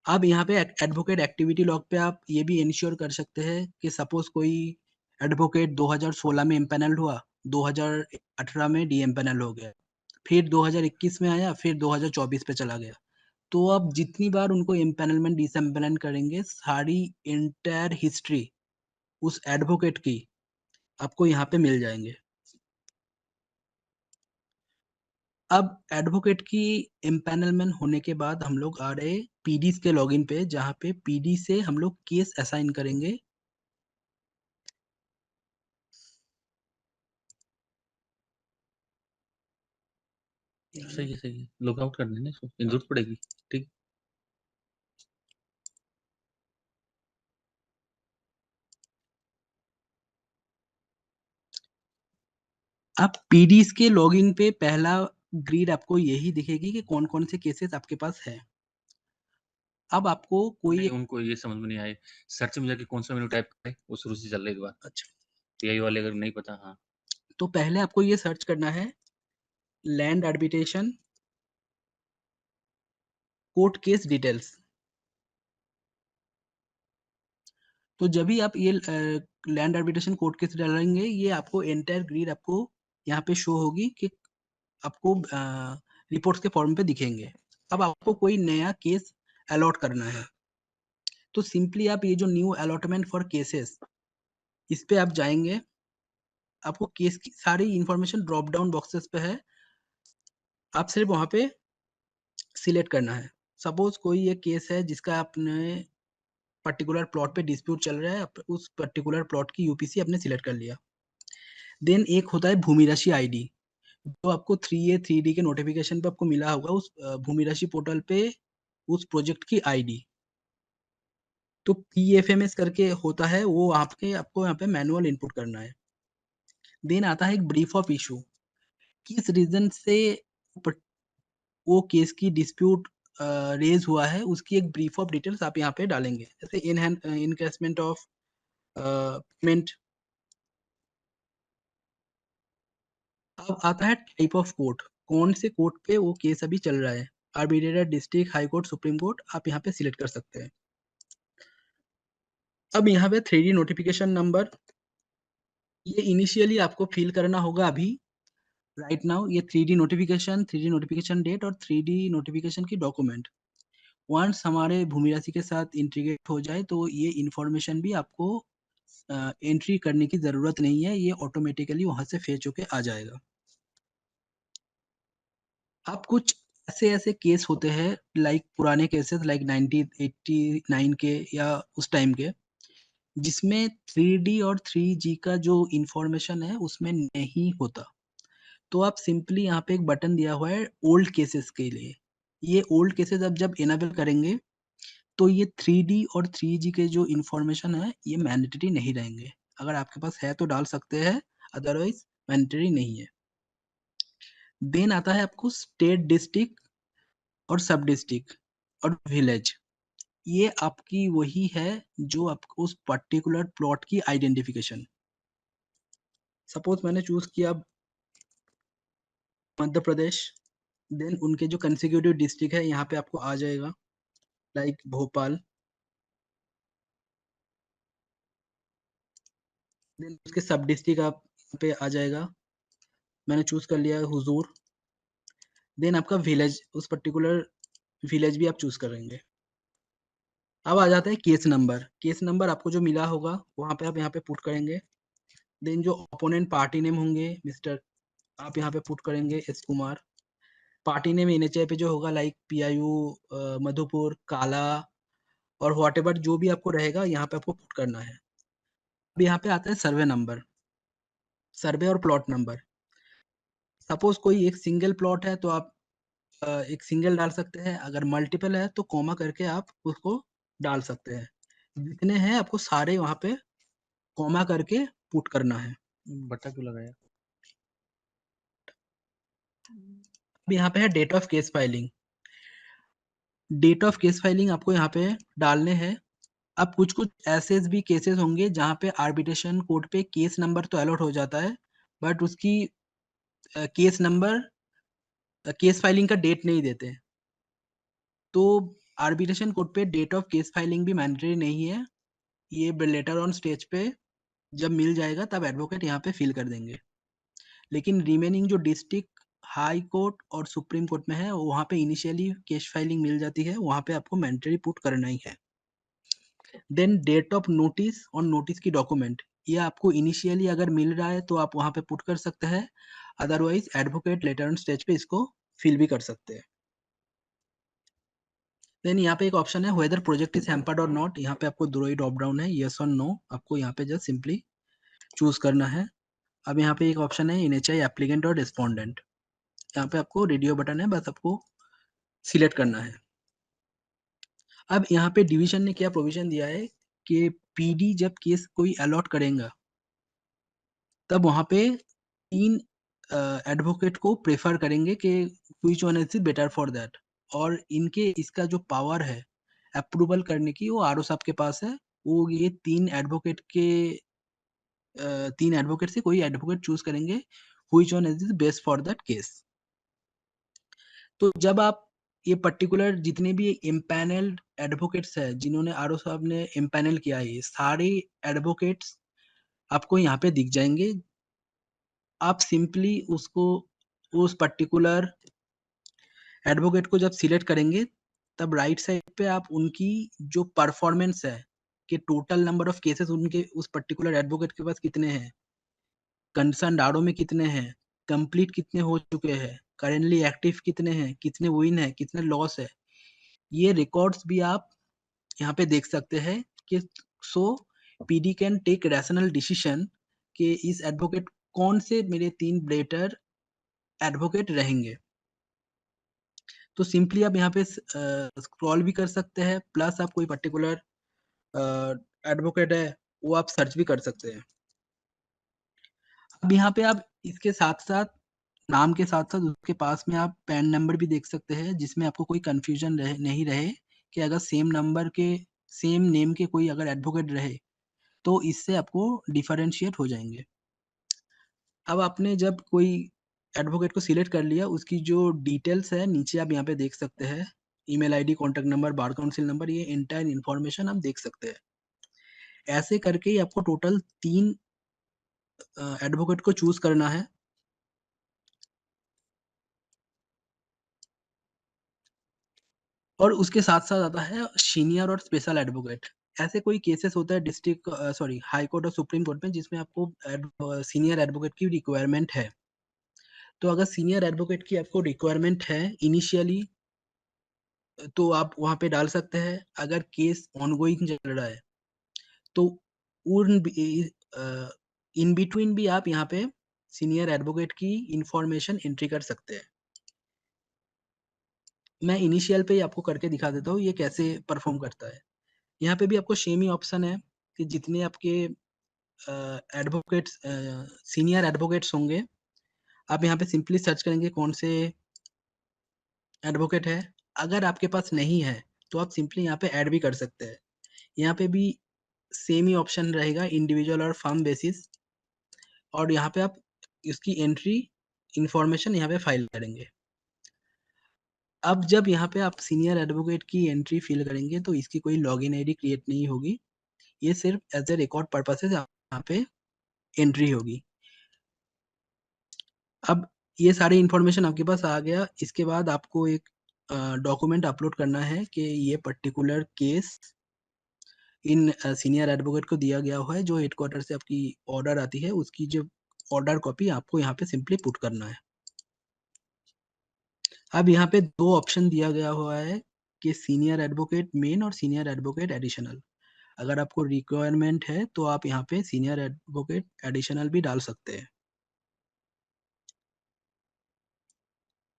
अब यहाँ पे एडवोकेट एक्टिविटी लॉग पे आप ये भी इंश्योर कर सकते हैं कि सपोज़ कोई एडवोकेट 2016 में इम्पैनल्ड हुआ, 2018 में डीएमपैनल हो गया, फिर 2021 में आया, फिर 2024 पे चला गया। तो आप जितनी बार उनको इम्पैनलमेंट, डिसएम्पैनल करेंगे, सारी एंटायर हिस्ट्री उस एडवोकेट की आपको यहाँ पे मिल जाएँगे। अब एडवोकेट की इम्पैनलमेंट होने के बाद हम लोग आ रहे पीडीज़ के लॉगिन पे, जहाँ पे पीडी से हम लोग केस असाइन करेंगे। सही है। लॉग आउट कर देना इसको, ज़रूरत पड़ेगी। ठीक। अब पीडीज़ के लॉगिन पे पहला ग्रिड आपको यही दिखेगी कि कौन-कौन से केसेस आपके पास हैं। अब आपको कोई नहीं, एक उनको ये समझ में नहीं आए। सर्च में जाके कौन-सा मेनू टाइप करें, वो शुरू से चल रहा है एक बार। अच्छा, एआई वाले अगर नहीं पता हाँ। तो पहले आपको ये सर्च करना है land arbitration court case details. तो जब भी आप ये लैंड आर्बिट्रेशन कोर्ट केस डालेंगे, ये आपको एंटायर ग्रिड आपको यहाँ पे शो होगी कि आपको रिपोर्ट्स के फॉर्म पे दिखेंगे। अब आपको कोई नया केस अलॉट करना है, तो सिंपली आप ये जो न्यू अलॉटमेंट फॉर केसेस, इस पे आप जाएँगे, आपको केस की सारी इन्फॉर्मेशन ड्रॉप डाउन बॉक्सेस पे है, आप सिर्फ वहाँ पे सिलेक्ट करना है। सपोज़ कोई एक केस है जिसका आपने पर्टिकुलर प्लॉट पे डिस्प्यूट चल रहा है, आप उस पर्टिकुलर प्लॉट की यूपीसी आपने सिलेक्ट कर लिया। देन एक होता है भूमि राशि आईडी, जो आपको 3A 3D के नोटिफ़िकेशन पे आपको मिला होगा उस भूमि राशि पोर्टल पे उस प्रोजेक्ट की आईडी। तो पीएफएमएस करके होता है, वो आपके आपको यहाँ पे मैनुअल इनपुट करना है। देन आता है एक ब्रीफ ऑफ इश्यू, किस रीज़न से पट वो केस की डिस्प्यूट रेज़ हुआ है, उसकी एक ब्रीफ ऑफ डिटेल्स आप यहाँ पे डालेंगे। जैसे इनकैशमेंट ऑफ पेमेंट। अब आता है टाइप ऑफ कोर्ट, कौन से कोर्ट पे वो केस अभी चल रहा है। Arbitrator, district, high court, supreme court, आप यहाँ पे सिलेक्ट कर सकते हैं। अब यहाँ पे 3D नोटिफ़िकेशन नंबर, ये इनिशियली आपको फ़िल करना होगा अभी, राइट नाउ ये 3D नोटिफ़िकेशन डेट और 3D नोटिफ़िकेशन की डॉक्यूमेंट। वन्स हमारे भूमि राशि के साथ इंटीग्रेट हो जाए, तो ये इन्फॉर्मेशन भी आपको एंट्री करने की ज़रूरत नहीं है, ये ऑटोमैटिकली वहाँ से फेच होके आ जाएगा। अब कुछ ऐसे-ऐसे केस होते हैं लाइक पुराने केसेस लाइक 1989 के या उस टाइम के, जिसमें 3D और 3G का जो इन्फॉर्मेशन है उसमें नहीं होता। तो आप सिंपली यहाँ पे एक बटन दिया हुआ है ओल्ड केसेस के लिए। ये ओल्ड केसेस आप जब इनेबल करेंगे, तो ये 3D और 3G के जो इन्फॉर्मेशन है, ये मैंडेटरी नहीं रहेंगे। अगर आपके पास है तो डाल सकते हैं, अदरवाइज़ मैंडेटरी नहीं है। देन आता है आपको स्टेट, डिस्ट्रिक्ट और सब डिस्ट्रिक्ट और विलेज। ये आपकी वही है जो आपको उस पर्टिकुलर प्लॉट की आइडेंटिफिकेशन। सपोज़ मैंने चूज़ किया मध्य प्रदेश, देन उनके जो कंसेक्यूटिव डिस्ट्रिक्ट है यहाँ पे आपको आ जाएगा, लाइक भोपाल, देन उसके सब डिस्ट्रिक्ट आप पे आ जाएगा। मैंने चूज़ कर लिया हुज़ूर, देन आपका विलेज, उस पर्टिकुलर विलेज भी आप चूज़ करेंगे। अब आ जाता है केस नंबर। केस नंबर आपको जो मिला होगा, वहाँ पे आप यहाँ पे पुट करेंगे। देन जो अपोनेंट पार्टी नेम होंगे, मिस्टर आप यहाँ पे पुट करेंगे S Kumar. Party name NHI पे जो होगा लाइक पीआईयू, मधुपुर, काला और व्हाटएवर जो भी आपको रहेगा यहाँ पे आपको पुट करना है। अब यहाँ पे आता है सर्वे नंबर, सर्वे और प्लॉट नंबर। सपोज़ कोई एक सिंगल प्लॉट है तो आप एक सिंगल डाल सकते हैं, अगर मल्टीपल है तो कॉमा करके आप उसको डाल सकते हैं। जितने हैं आपको सारे वहाँ पे कॉमा करके पुट करना है। बटा क्यों लगाया? अब यहाँ पे है date of case filing. Date of case filing आपको यहाँ पे डालने हैं। अब कुछ-कुछ ऐसे भी केसेस होंगे जहाँ पे आर्बिट्रेशन कोर्ट पे केस नंबर तो अलॉट हो जाता है, बट उसकी केस नंबर केस फाइलिंग का डेट नहीं देते। तो आर्बिट्रेशन कोर्ट पे डेट ऑफ केस फाइलिंग भी मैंडेटरी नहीं है। ये ब लेटर ऑन स्टेज पे जब मिल जाएगा तब एडवोकेट यहाँ पे फिल कर देंगे। लेकिन रिमेनिंग जो डिस्ट्रिक्ट, हाई कोर्ट और सुप्रीम कोर्ट में है, वहाँ पे इनिशियली केस फाइलिंग मिल जाती है, वहाँ पे आपको मैंडेटरी पुट करना ही है। देन डेट ऑफ नोटिस और नोटिस की डॉक्यूमेंट, ये आपको इनिशियली अगर मिल रहा है तो आप वहाँ पे पुट कर सकते हैं, otherwise advocate later on stage पे इसको फिल भी कर सकते हैं। देन यहाँ पे एक ऑप्शन है व्हेदर प्रोजेक्ट इज़ हैम्पर्ड और नॉट, यहाँ पे आपको 2 ही ड्रॉप डाउन है, येस और नो, आपको यहाँ पे जस्ट सिंपली चूज़ करना है। अब यहाँ पे एक ऑप्शन है एनएचआई एप्लीकेंट और रिस्पोंडेंट, यहाँ पे आपको रेडियो बटन है, बस आपको सिलेक्ट करना है। अब यहाँ पे डिवीज़न ने क्या प्रोविज़न दिया है कि पीडी जब केस कोई अलॉट करेगा, तब वहाँ पे 3 एडवोकेट को प्रेफ़र करेंगे कि which one is better for that, और इनके इसका जो पावर है अप्रूवल करने की, वो आरओ साहब के पास है। वो ये 3 एडवोकेट से कोई एडवोकेट चूज़ करेंगे which one is best for that case. तो जब आप ये पर्टिकुलर जितने भी इम्पैनल्ड एडवोकेट्स हैं, जिन्होंने आरओ साहब ने इम्पैनल किया है, ये सारे एडवोकेट्स आपको यहाँ पे दिख जाएँगे। आप सिंपली उसको उस पर्टिकुलर एडवोकेट को जब सिलेक्ट करेंगे, तब राइट साइड पे आप उनकी जो परफॉर्मेंस है, कि टोटल नंबर ऑफ केसेस उनके उस पर्टिकुलर एडवोकेट के पास कितने हैं, कंसर्न्ड आरओ में कितने हैं, कंप्लीट कितने हो चुके हैं, करेंटली एक्टिव कितने हैं, कितने विन हैं, कितने लॉस है, ये रिकॉर्ड्स भी आप यहाँ पे देख सकते हैं कि so PD can take rational decision कि इस एडवोकेट कौन से मेरे 3 बेटर एडवोकेट रहेंगे। तो सिंपली आप यहाँ पे स्क्रॉल भी कर सकते हैं, प्लस आप कोई पर्टिकुलर एडवोकेट है, वो आप सर्च भी कर सकते हैं। अब यहाँ पे आप इसके साथ-साथ नाम के साथ-साथ उसके पास में आप पैन नंबर भी देख सकते हैं, जिसमें आपको कोई कन्फ्यूज़न नहीं रहे कि अगर सेम नंबर के, सेम नेम के कोई अगर एडवोकेट रहे, तो इससे आपको डिफरेंशिएट हो जाएँगे। अब आपने जब कोई एडवोकेट को सिलेक्ट कर लिया, उसकी जो डिटेल्स है नीचे आप यहाँ पे देख सकते हैं। Email ID, contact number, bar council number, ये एंटायर इन्फॉर्मेशन आप देख सकते हैं। ऐसे करके ही आपको टोटल 3 एडवोकेट को चूज़ करना है। और उसके साथ-साथ आता है सीनियर और स्पेशल एडवोकेट। ऐसे कोई केसेस होता है डिस्ट्रिक्ट सॉरी हाई कोर्ट और सुप्रीम कोर्ट में, जिसमें आपको सीनियर एडवोकेट की रिक्वायरमेंट है। तो अगर सीनियर एडवोकेट की आपको रिक्वायरमेंट है इनिशियली, तो आप वहाँ पे डाल सकते हैं। अगर केस ऑनगोइंग चल रहा है, तो उन इन बिटवीन भी आप यहाँ पे सीनियर एडवोकेट की इन्फॉर्मेशन एंट्री कर सकते हैं। मैं इनिशियल पे ही आपको करके दिखा देता हूँ, ये कैसे परफ़ॉर्म करता है। यहाँ पे भी आपको सेम ही ऑप्शन है कि जितने आपके एडवोकेट्स सीनियर एडवोकेट्स होंगे, आप यहाँ पे सिंपली सर्च करेंगे कौन से एडवोकेट है। अगर आपके पास नहीं है, तो आप सिंपली यहाँ पे ऐड भी कर सकते हैं। यहाँ पे भी सेम ही ऑप्शन रहेगा इंडिविजुअल और फर्म बेसिस, और यहाँ पे आप इसकी एंट्री इन्फॉर्मेशन यहाँ पे फाइल करेंगे। अब जब यहाँ पे आप सीनियर एडवोकेट की एंट्री फिल करेंगे, तो इसकी कोई लॉगिन आईडी क्रिएट नहीं होगी। ये सिर्फ एज ए रिकॉर्ड पर्पसेस यहाँ पे एंट्री होगी। अब ये सारी इन्फॉर्मेशन आपके पास आ गया। इसके बाद आपको एक डॉक्यूमेंट अपलोड करना है कि ये particular case in senior advocate को दिया गया हुआ है। जो हेडक्वार्टर से आपकी ऑर्डर आती है, उसकी जो ऑर्डर कॉपी आपको यहाँ पे सिंपली पुट करना है। अब यहाँ पे 2 ऑप्शन दिया गया हुआ है कि सीनियर एडवोकेट मेन और सीनियर एडवोकेट एडिशनल। अगर आपको रिक्वायरमेंट है, तो आप यहाँ पे सीनियर एडवोकेट एडिशनल भी डाल सकते हैं।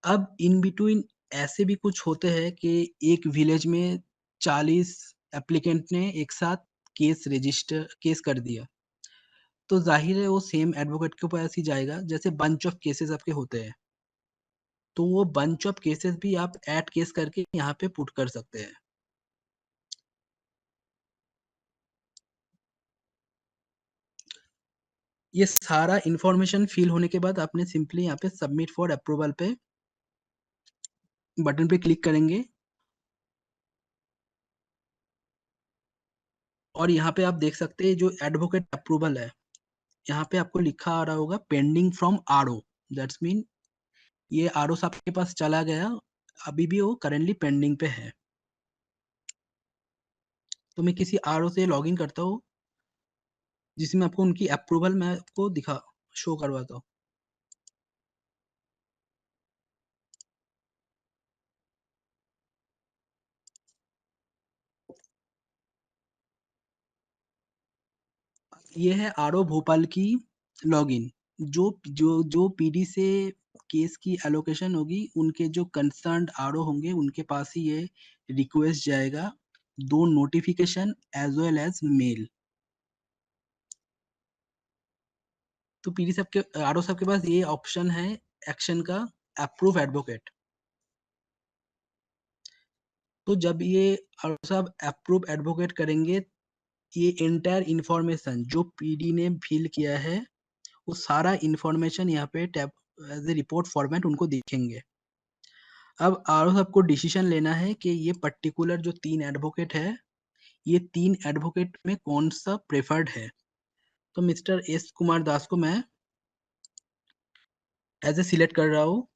अब इन बिटवीन ऐसे भी कुछ होते हैं कि एक विलेज में 40 एप्लीकेंट ने एक साथ केस कर दिया। तो ज़ाहिर है वो सेम एडवोकेट के पास ही जाएगा। जैसे बंच ऑफ केसेस आपके होते हैं, तो वो बंच ऑफ केसेस भी आप ऐड केस करके यहाँ पे पुट कर सकते हैं। ये सारा इन्फॉर्मेशन फिल होने के बाद आपने सिंपली यहाँ पे सबमिट फॉर अप्रूवल पे बटन पे क्लिक करेंगे, और यहाँ पे आप देख सकते हैं जो एडवोकेट अप्रूवल है, यहाँ पे आपको लिखा आ रहा होगा pending from RO. That's mean ये आरओ साहब के पास चला गया, अभी भी वो करेंटली पेंडिंग पे है। तो मैं किसी आरओ से लॉगिन करता हूँ, जिसमें आपको उनकी अप्रूवल मैं आपको शो करवाता हूँ। ये है आरओ भोपाल की लॉगिन। जो जो जो पीडी से केस की एलोकेशन होगी, उनके जो कंसर्न्ड आरओ होंगे, उनके पास ही ये रिक्वेस्ट जाएगा, 2 notification as well as mail. तो पीडी साहब के आरओ साहब के पास ये ऑप्शन है एक्शन का, अप्रूव एडवोकेट। तो जब ये आरओ साहब अप्रूव एडवोकेट करेंगे, ये एंटायर इन्फॉर्मेशन जो पीडी ने फिल किया है, वो सारा इन्फॉर्मेशन यहाँ पे tab as a report format उनको दिखेंगे। अब आरओ साहब को डिसीजन लेना है कि ये पर्टिकुलर जो 3 एडवोकेट है, ये 3 एडवोकेट में कौन सा प्रेफर्ड है। तो मिस्टर एस कुमार दास को मैं एज ए सिलेक्ट कर रहा हूँ,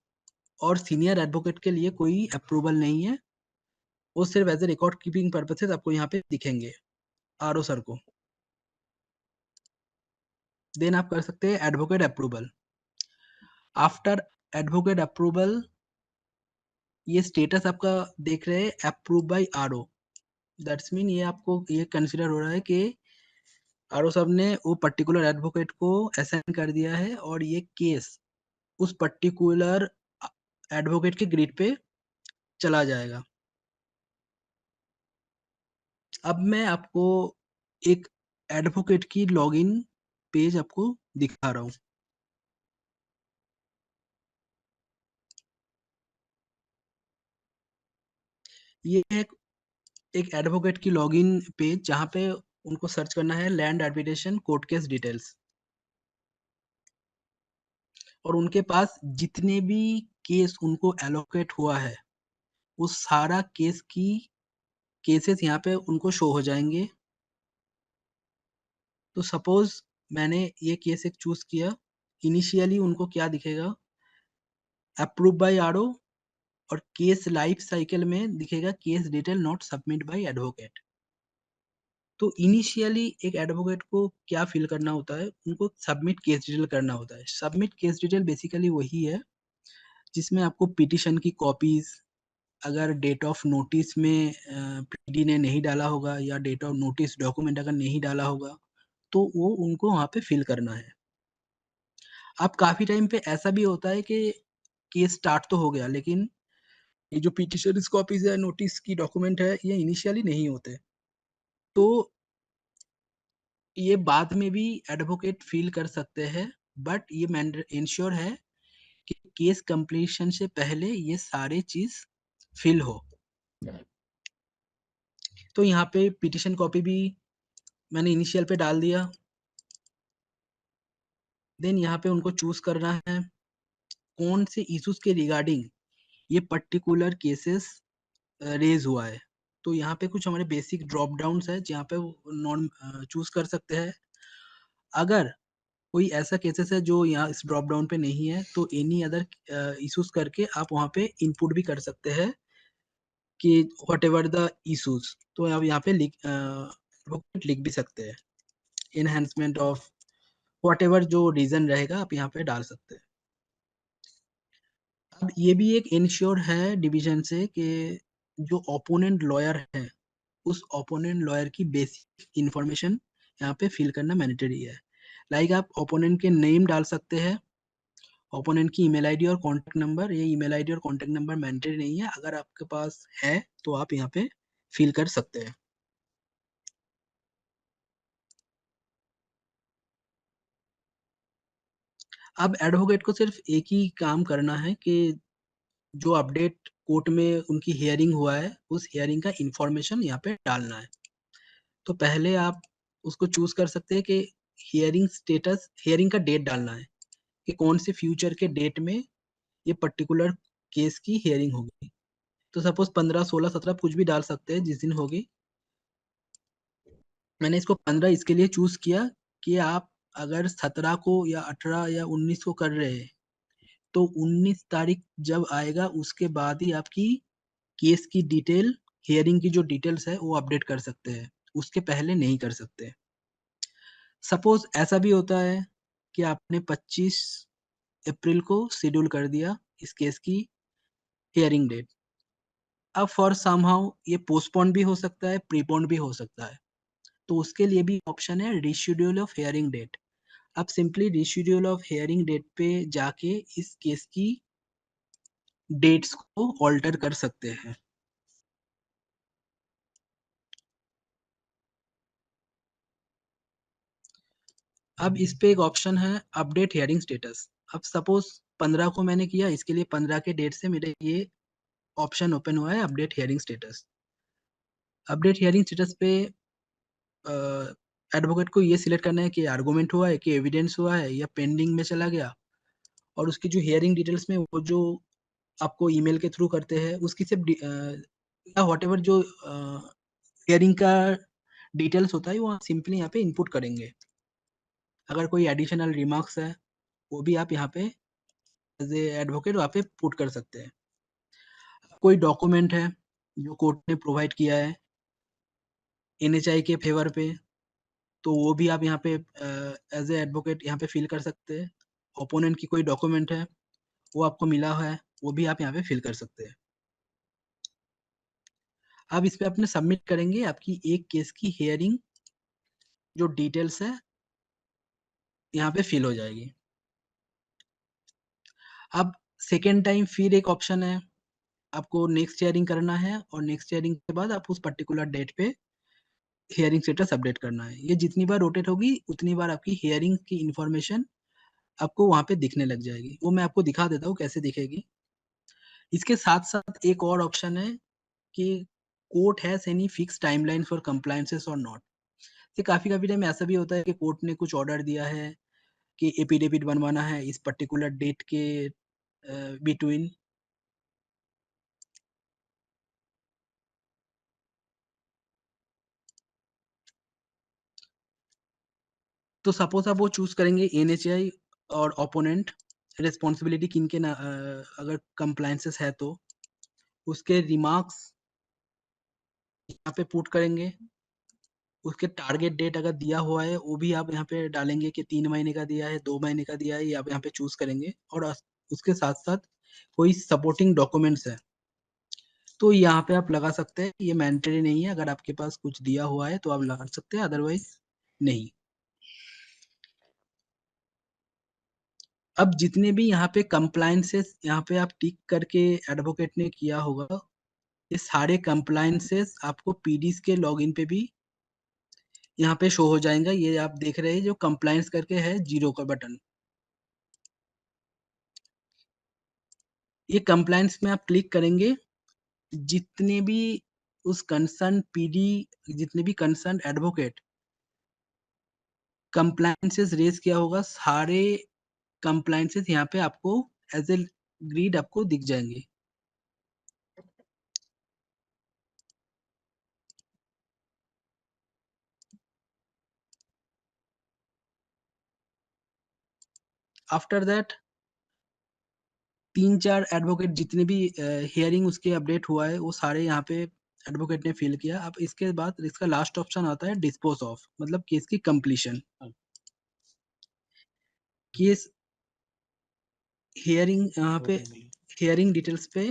और सीनियर एडवोकेट के लिए कोई अप्रूवल नहीं है, वो सिर्फ as a record keeping purposes आपको यहाँ पे दिखेंगे आरओ सर को। देन आप कर सकते हैं advocate approval. After advocate approval, ये स्टेटस आपका देख रहे हैं approve by RO. That's mean ये आपको ये कंसिडर हो रहा है कि आरओ साहब ने वो पर्टिकुलर एडवोकेट को असाइन कर दिया है, और ये केस उस पर्टिकुलर एडवोकेट के ग्रिड पे चला जाएगा। अब मैं आपको एक एडवोकेट की लॉगिन पेज आपको दिखा रहा हूँ। ये है एक एडवोकेट की लॉगिन पेज, जहाँ पे उनको सर्च करना है land arbitration court case details, और उनके पास जितने भी केस उनको एलोकेट हुआ है, वो सारा केसेस यहाँ पे उनको शो हो जाएंगे। तो सपोज मैंने ये केस एक चूज किया, इनिशियली उनको क्या दिखेगा, अप्रूव बाय आरओ, और केस लाइफ साइकिल में दिखेगा case detail not submit by advocate. तो इनिशियली एक एडवोकेट को क्या फिल करना होता है, उनको सबमिट केस डिटेल करना होता है। सबमिट केस डिटेल बेसिकली वही है जिसमें आपको पिटिशन की कॉपीज, अगर डेट ऑफ नोटिस में पीडी ने नहीं डाला होगा, या डेट ऑफ नोटिस डॉक्यूमेंट अगर नहीं डाला होगा, तो वो उनको वहाँ पे फिल करना है। अब काफ़ी टाइम पे ऐसा भी होता है कि केस स्टार्ट तो हो गया, लेकिन ये जो पिटिशनर्स कॉपीज़ है, नोटिस की डॉक्यूमेंट है, ये इनिशियली नहीं होते। तो ये बाद में भी एडवोकेट फ़ील कर सकते हैं, बट ये इंश्योर है कि केस कंप्लीशन से पहले ये सारे चीज़ फ़िल हो। तो यहाँ पे पिटीशन कॉपी भी मैंने इनिशियल पे डाल दिया। देन यहाँ पे उनको चूज़ करना है, कौन से इश्यूज़ के रिगार्डिंग ये पर्टिकुलर केसेस रेज़ हुआ है। तो यहाँ पे कुछ हमारे बेसिक ड्रॉप डाउन्स हैं, जहाँ पे वो चूज़ कर सकते हैं। अगर कोई ऐसा केसेस है जो यहाँ इस ड्रॉप डाउन पे नहीं है, तो एनी अदर इश्यूज़ करके आप वहाँ पे इनपुट भी कर सकते हैं कि व्हाटएवर द इश्यूज़, तो आप यहाँ पे एडवोकेट लिख भी सकते हैं। एनहांसमेंट ऑफ व्हाटएवर जो रीज़न रहेगा आप यहाँ पे डाल सकते हैं। अब ये भी एक इंश्योर है डिवीज़न से कि जो ओपोनेंट लॉयर है, उस ओपोनेंट लॉयर की बेसिक इन्फॉर्मेशन यहाँ पे फ़िल करना मैंडेटरी है। लाइक आप ओपोनेंट के नेम डाल सकते हैं, ओपोनेंट की ईमेल आईडी और कॉन्टैक्ट नंबर। ये ईमेल आईडी और कॉन्टैक्ट नंबर मैंडेटरी नहीं है, अगर आपके पास है, तो आप यहाँ पे फ़िल कर सकते हैं। अब एडवोकेट को सिर्फ़ एक ही काम करना है कि जो अपडेट कोर्ट में उनकी हियरिंग हुआ है, उस हियरिंग का इन्फॉर्मेशन यहाँ पे डालना है। तो पहले आप उसको चूज़ कर सकते हैं कि हियरिंग का डेट डालना है, कि कौन से फ्यूचर के डेट में ये पर्टिकुलर केस की हियरिंग होगी। तो सपोज़ 15, 16, 17 कुछ भी डाल सकते हैं जिस दिन होगी। मैंने इसको 15 इसके लिए चूज़ किया कि आप अगर 17 को या 18 या 19 को कर रहे हैं, तो 19 तारीख जब आएगा उसके बाद ही आपकी केस की डिटेल, हियरिंग की जो डिटेल्स है वो अपडेट कर सकते हैं, उसके पहले नहीं कर सकते। सपोज़ ऐसा भी होता है कि आपने 25 अप्रैल को शेड्यूल कर दिया इस केस की हियरिंग डेट। अब फॉर समहाउ ये पोस्टपोन भी हो सकता है, प्रीपोन्ड भी हो सकता है। तो उसके लिए भी ऑप्शन है रीशेड्यूल ऑफ हियरिंग डेट। आप simply reschedule of hearing date पे जाके इस केस की डेट्स को ऑल्टर कर सकते हैं। अब इस पे एक ऑप्शन है अपडेट हियरिंग स्टेटस। अब सपोज़ 15 को मैंने किया, इसके लिए 15 के डेट से मेरे ये ऑप्शन ओपन हुआ है update hearing status. Update hearing status पे अ, एडवोकेट को ये सिलेक्ट करना है कि आर्गुमेंट हुआ है, कि एविडेंस हुआ है या पेंडिंग में चला गया, और उसकी जो हियरिंग डिटेल्स में वो जो आपको ईमेल के थ्रू करते हैं उसकी सिर्फ या व्हाटएवर जो हियरिंग का डिटेल्स होता है वो आप सिंपली यहाँ पे इनपुट करेंगे। अगर कोई एडिशनल रिमार्क्स है, वो भी आप यहाँ पे एज़ ए एडवोकेट वहाँ पे पुट कर सकते हैं। कोई डॉक्यूमेंट है जो कोर्ट ने प्रोवाइड किया है एनएचआई के फ़ेवर पे, तो वो भी आप यहाँ पे एज़ ए एडवोकेट यहाँ पे फ़िल कर सकते हैं। ओपोनेंट की कोई डॉक्यूमेंट है, वो आपको मिला है, वो भी आप यहाँ पे फ़िल कर सकते हैं। आप इस पे अपने सबमिट करेंगे, आपकी एक केस की हियरिंग जो डिटेल्स है, यहाँ पे फ़िल हो जाएगी। अब सेकंड टाइम फिर एक ऑप्शन है, आपको नेक्स्ट हियरिंग करना है और नेक्स्ट हियरिंग के बाद आप उस पर्टिकुलर डेट पे हियरिंग स्टेटस अपडेट करना है। ये जितनी बार रोटेट होगी, उतनी बार आपकी हियरिंग की इन्फॉर्मेशन आपको वहाँ पे दिखने लग जाएगी। वो मैं आपको दिखा देता हूँ कैसे दिखेगी। इसके साथ-साथ एक और ऑप्शन है कि court has any fixed timeline for compliances और नॉट। ये काफ़ी-काफ़ी टाइम ऐसा भी होता है कि कोर्ट ने कुछ ऑर्डर दिया है कि एफिडेविट बनवाना है इस पर्टिकुलर डेट के बिटवीन। तो सपोज़ आप वो चूज़ करेंगे एनएचआई और ओपोनेंट, रिस्पॉन्सिबिलिटी किनके अगर कंप्लायंसेस है तो, उसके रिमार्क्स यहाँ पे पुट करेंगे। उसके टारगेट डेट अगर दिया हुआ है, वो भी आप यहाँ पे डालेंगे कि 3 महीने का दिया है, 2 महीने का दिया है, ये आप यहाँ पे चूज़ करेंगे, और उसके साथ-साथ कोई सपोर्टिंग डॉक्यूमेंट्स है, तो यहाँ पे आप लगा सकते हैं। ये मैंडेटरी नहीं है, अगर आपके पास कुछ दिया हुआ है, तो आप लगा सकते हैं, अदरवाइज़ नहीं। अब जितने भी यहाँ पे कंप्लायंसेस यहाँ पे आप टिक करके एडवोकेट ने किया होगा, ये सारे कंप्लायंसेस आपको पीडीज़ के लॉगिन पे भी यहाँ पे शो हो जाएगा। ये आप देख रहे हैं जो कंप्लायंस करके है 0 का बटन। ये कंप्लायंस में आप क्लिक करेंगे, जितने भी उस कंसर्न पीडी जितने भी कंसर्न एडवोकेट कंप्लायंसेस रेज़ किया होगा, सारे कंप्लायंसेस यहाँ पे आपको एज़ ए ग्रिड आपको दिख जाएँगे। आफ्टर दैट 3-4 एडवोकेट जितने भी हियरिंग उसके अपडेट हुआ है, वो सारे यहाँ पे एडवोकेट ने फिल किया। अब इसके बाद इसका लास्ट ऑप्शन आता है डिस्पोज़ ऑफ, मतलब केस की कंप्लीशन। केस हियरिंग यहाँ पे हियरिंग डिटेल्स पे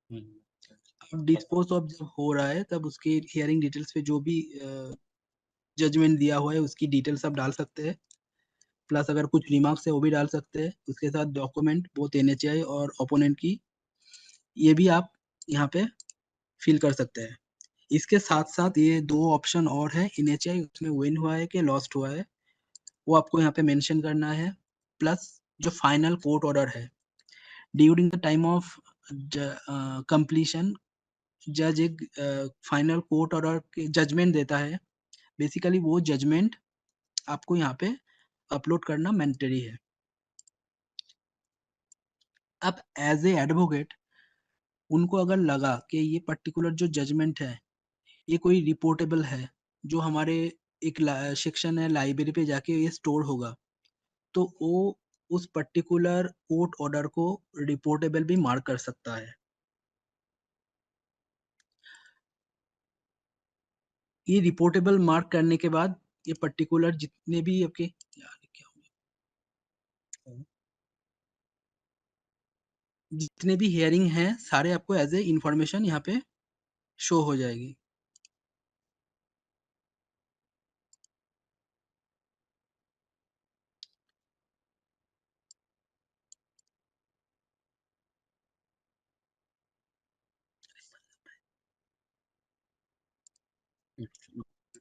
अब डिस्पोज़ ऑफ जब हो रहा है, तब उसके हियरिंग डिटेल्स पे जो भी जजमेंट दिया हुआ है, उसकी डिटेल्स आप डाल सकते हैं। प्लस अगर कुछ रिमार्क्स है, वो भी डाल सकते हैं। उसके साथ डॉक्यूमेंट बोथ एनएचआई और ओपोनेंट की, ये भी आप यहाँ पे फिल कर सकते हैं। इसके साथ-साथ ये 2 ऑप्शन और हैं, एनएचआई उसमें विन हुआ है कि लॉस्ट हुआ है, वो आपको यहाँ पे मेंशन करना है। प्लस जो फाइनल कोर्ट ऑर्डर है, during the time of completion जज एक फाइनल कोर्ट ऑर्डर के जजमेंट देता है। बेसिकली वो जजमेंट आपको यहाँ पे अपलोड करना मैंडेटरी है। अब एज़ ए एडवोकेट उनको अगर लगा कि ये पर्टिकुलर जो जजमेंट है, ये कोई रिपोर्टेबल है, जो हमारे एक सेक्शन है लाइब्रेरी पे जाके ये स्टोर होगा, तो वो उस पर्टिकुलर कोर्ट ऑर्डर को रिपोर्टेबल भी मार्क कर सकता है। ये रिपोर्टेबल मार्क करने के बाद ये पर्टिकुलर जितने भी आपके यार ये क्या हो गया? जितने भी हियरिंग हैं, सारे आपको एज़ ए इन्फॉर्मेशन यहाँ पे शो हो जाएगी।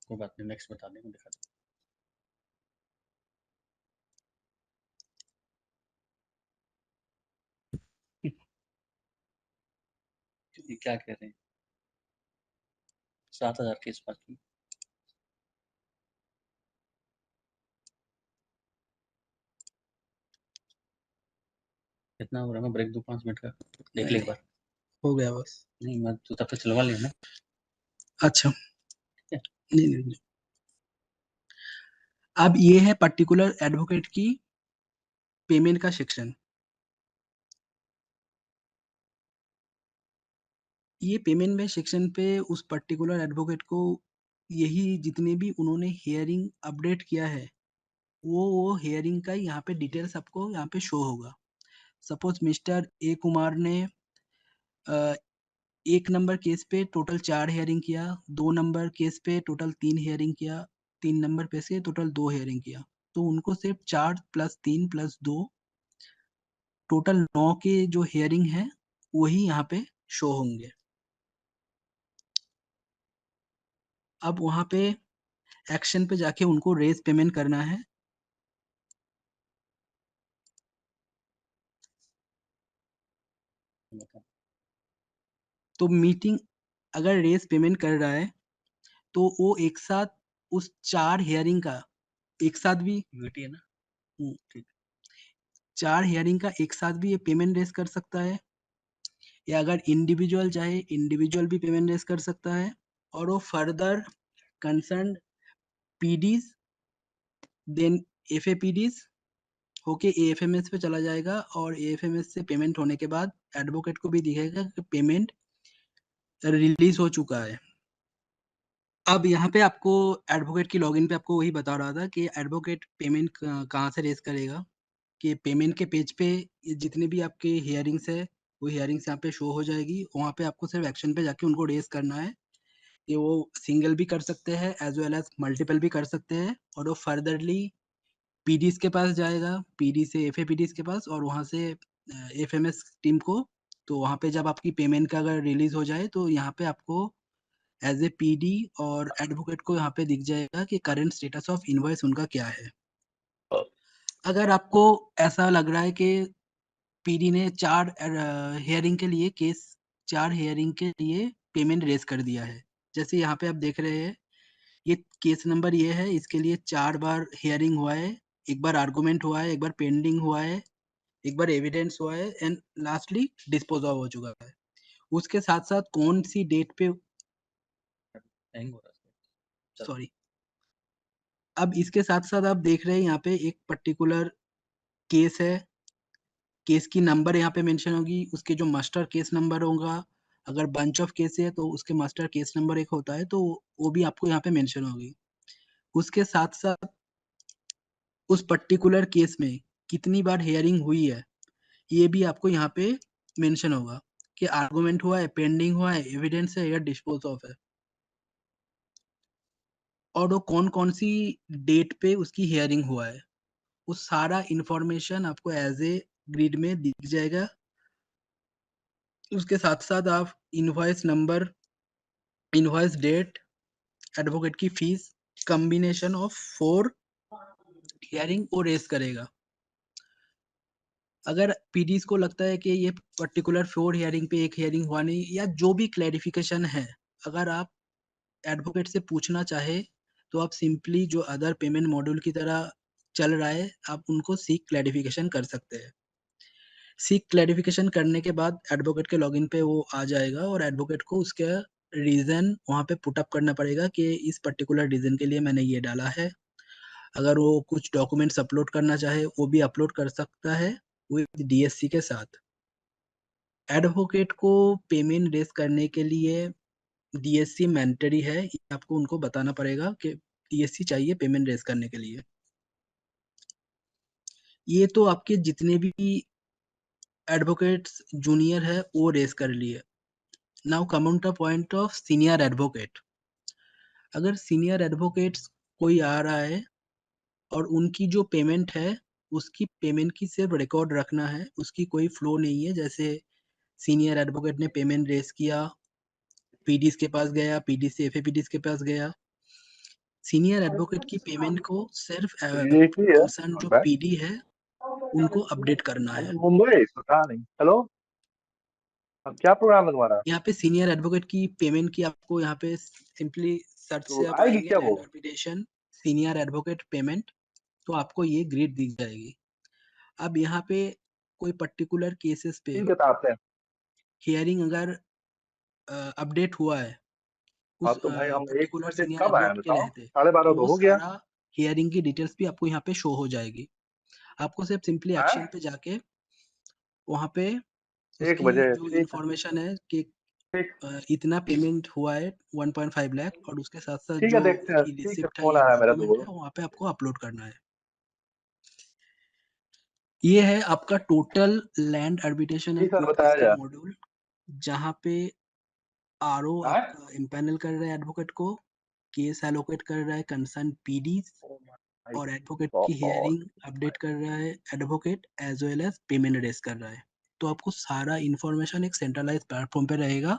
कोई बात नहीं, नेक्स्ट बता दें, मैं दिखा दूँ। ये क्या कह रहे हैं? 7,000 केस बाकी। कितना हो रहा है? मैं ब्रेक दूँ 5 मिनट का? देख ले एक बार। हो गया बस। नहीं, मैं तो तब तक चलवा लिया ना। अच्छा, ठीक है? नहीं। अब ये है पर्टिकुलर एडवोकेट की पेमेंट का सेक्शन। ये पेमेंट में सेक्शन पे उस पर्टिकुलर एडवोकेट को यही जितने भी उन्होंने हियरिंग अपडेट किया है, वो हियरिंग का यहाँ पे डिटेल्स आपको यहाँ पे शो होगा। सपोज़ मिस्टर ए कुमार ने 1 नंबर केस पे टोटल 4 हियरिंग किया, 2 नंबर केस पे टोटल 3 हियरिंग किया, 3 नंबर पे से टोटल 2 हियरिंग किया। तो उनको सिर्फ़ 4 प्लस 3 प्लस 2 टोटल 9 के जो हियरिंग हैं, वही यहाँ पे शो होंगे। अब वहाँ पे एक्शन पे जाके उनको रेज़ पेमेंट करना है। बता। तो मीटिंग अगर रेज़ पेमेंट कर रहा है, तो वो एक साथ उस 4 हियरिंग का एक साथ भी यूटी है ना? हुँ, ठीक। 4 हियरिंग का एक साथ भी ये पेमेंट रेज़ कर सकता है, या अगर इंडिविजुअल चाहे इंडिविजुअल भी पेमेंट रेज़ कर सकता है, और वो फर्दर कंसर्न्ड पीडीज़ देन एफएपीडीज़ होके एएफएमएस पे चला जाएगा, और एएफएमएस से पेमेंट होने के बाद एडवोकेट को भी दिखेगा कि पेमेंट रिलीज़ हो चुका है। अब यहाँ पे आपको एडवोकेट की लॉगिन पे आपको वही बता रहा था कि एडवोकेट पेमेंट कहाँ से रेज़ करेगा, कि पेमेंट के पेज पे ये जितने भी आपके हियरिंग्स है, वो हियरिंग्स यहाँ पे शो हो जाएगी। वहाँ पे आपको सिर्फ एक्शन पे जाके उनको रेज़ करना है, कि वो सिंगल भी कर सकते हैं एज़ वेल एज़ मल्टीपल भी कर सकते हैं, और वो फर्दरली पीडीज़ के पास जाएगा, पीडी से एफएपीडीज़ के पास, और वहाँ से एफएमएस टीम को। तो वहाँ पे जब आपकी पेमेंट का अगर रिलीज़ हो जाए, तो यहाँ पे आपको एज ए पीडी, और एडवोकेट को यहाँ पे दिख जाएगा कि करंट स्टेटस ऑफ इनवॉइस उनका क्या है। अगर आपको ऐसा लग रहा है कि पीडी ने 4 हियरिंग के लिए केस 4 हियरिंग के लिए पेमेंट रेज़ कर दिया है। जैसे यहाँ पे आप देख रहे हैं, ये केस नंबर ये है, इसके लिए 4 बार हियरिंग हुआ है, 1 बार आर्गुमेंट हुआ है, 1 बार पेंडिंग हुआ है, 1 बार एविडेंस हुआ है एंड लास्टली डिस्पोज़ ऑफ हो चुका है। उसके साथ-साथ कौन-सी डेट पे हैंग हो रहा है। चल। सॉरी, अब इसके साथ-साथ आप देख रहे हैं यहाँ पे एक पर्टिकुलर केस है, केस की नंबर यहाँ पे मेंशन होगी, उसके जो मास्टर केस नंबर होगा, अगर बंच ऑफ केस है तो उसके मास्टर केस नंबर एक होता है, तो वो भी आपको यहाँ पे मेंशन होगी। उसके साथ-साथ उस पर्टिकुलर केस में कितनी बार हियरिंग हुई है, ये भी आपको यहाँ पे मेंशन होगा कि आर्गुमेंट हुआ है, पेंडिंग हुआ है, एविडेंस है या डिस्पोज़ ऑफ है। और वो कौन-कौन सी डेट पे उसकी हियरिंग हुआ है, वो सारा इन्फॉर्मेशन आपको एज़ ए ग्रिड में दिख जाएगा। उसके साथ-साथ आप invoice number, invoice date, advocate की फीस, कॉम्बिनेशन ऑफ 4 हियरिंग वो रेज़ करेगा। अगर पीडीज़ को लगता है कि ये पर्टिकुलर 4 हियरिंग पे 1 हियरिंग हुआ नहीं या जो भी क्लैरिफ़िकेशन है, अगर आप एडवोकेट से पूछना चाहे, तो आप सिंपली जो अदर पेमेंट मॉड्यूल की तरह चल रहा है, आप उनको सीक क्लैरिफ़िकेशन कर सकते हैं। सीक क्लैरिफ़िकेशन करने के बाद एडवोकेट के लॉगिन पे वो आ जाएगा और एडवोकेट को उसका रीज़न वहाँ पे पुट अप करना पड़ेगा कि इस पर्टिकुलर रीज़न के लिए मैंने ये डाला है। अगर वो कुछ डॉक्यूमेंट्स अपलोड करना चाहे, वो भी अपलोड कर सकता है विद डीएससी के साथ। एडवोकेट को पेमेंट रेज़ करने के लिए डीएससी मैंडेटरी है, ये आपको उनको बताना पड़ेगा कि डीएससी चाहिए पेमेंट रेज़ करने के लिए। ये तो आपके जितने भी एडवोकेट्स जूनियर है, वो रेज़ कर लिए। Now coming two point of senior advocate. अगर सीनियर एडवोकेट्स कोई आ रहा है और उनकी जो पेमेंट है, उसकी पेमेंट की सिर्फ़ रिकॉर्ड रखना है, उसकी कोई फ्लो नहीं है। जैसे सीनियर एडवोकेट ने पेमेंट रेज़ किया, पीडीज़ के पास गया, पीडी से एफएपीडीज़ के पास गया। सीनियर एडवोकेट की पेमेंट को सिर्फ़ Seriously, yeah, कंसर्न not जो bad. पीडी है, उनको अपडेट करना मैंने है। मुंबई पता नहीं। हेलो, अब क्या प्रोग्राम है तुम्हारा? यहाँ पे सीनियर एडवोकेट की पेमेंट की आपको यहाँ पे सिंपली सर्च तो से आप आएगी आएँगे क्या वो? Land arbitration senior advocate payment, तो आपको ये ग्रिड दिख जाएगी। अब यहाँ पे कोई पर्टिकुलर केसेस पे ठीक है, तो आते हैं। हियरिंग अगर अपडेट हुआ है, हाँ उस तो भाई हम 1 पर्टिकुलर बजे सीनियर कब आए एडवोकेट के बताओ? रहते, तो 12:30 वो तो हो गया। सारा हियरिंग की डिटेल्स भी आपको यहाँ पे शो हो जाएगी। आपको सिर्फ सिंपली हैं? एक्शन पे जाके वहाँ पे 1 उसकी बजे जो ठीक है। इन्फॉर्मेशन है कि ठीक इतना पेमेंट हुआ है 1.5 लाख, और उसके साथ-साथ ठीक है, जो देखते हैं। उसकी ठीक है, रिसिप्ट है फ़ोन या आया है मेरा डॉक्यूमेंट है, दोस्त। वहाँ पे आपको अपलोड करना है। ये है आपका टोटल लैंड आर्बिट्रेशन जी एंड सर, कोर्ट बताया कस्टम जाए। मॉड्यूल, जहाँ पे आरओ हैं? आपका इम्पैनल कर रहा है एडवोकेट को, केस एलोकेट कर रहा है कंसर्न पीडीज़, ओह माय और एडवोकेट की गॉड! हियरिंग अपडेट कर रहा है advocate as well as payment raise कर रहा है। तो आपको सारा इन्फॉर्मेशन एक सेंट्रलाइज़्ड प्लेटफ़ॉर्म पे रहेगा,